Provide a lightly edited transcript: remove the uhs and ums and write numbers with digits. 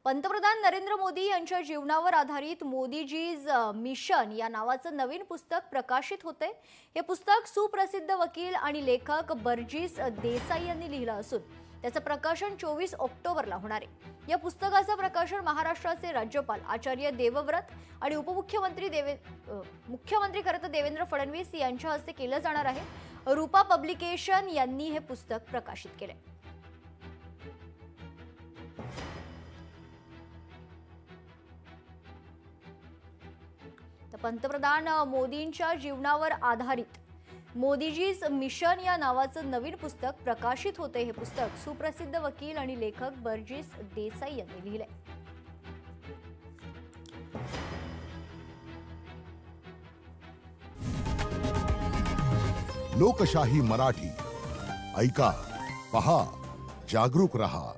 पंतप्रधान नरेंद्र मोदी यांच्या जीवनावर आधारित मोदीजीज मिशन या नावाचं नवीन पुस्तक प्रकाशित होते। हे पुस्तक सुप्रसिद्ध वकील आणि लेखक बर्जीस देसाई यांनी लिहिलं असून त्याचं प्रकाशन 24 ऑक्टोबरला होणार आहे। या पुस्तकाचं प्रकाशन महाराष्ट्राचे राज्यपाल आचार्य देवव्रत आणि मुख्यमंत्री देवेंद्र फडणवीस यांच्या हस्ते केलं जाणार आहे। रूपा पब्लिकेशन यांनी हे पुस्तक प्रकाशित केले। पंतप्रधान मोदींच्या जीवनावर आधारित मोदीजीज मिशन या नावाचं नवीन पुस्तक प्रकाशित होते। हे पुस्तक सुप्रसिद्ध वकील आणि लेखक बर्जीस देसाई यांनी लिहिलंय। लोकशाही मराठी ऐका, पहा, जागरूक रहा।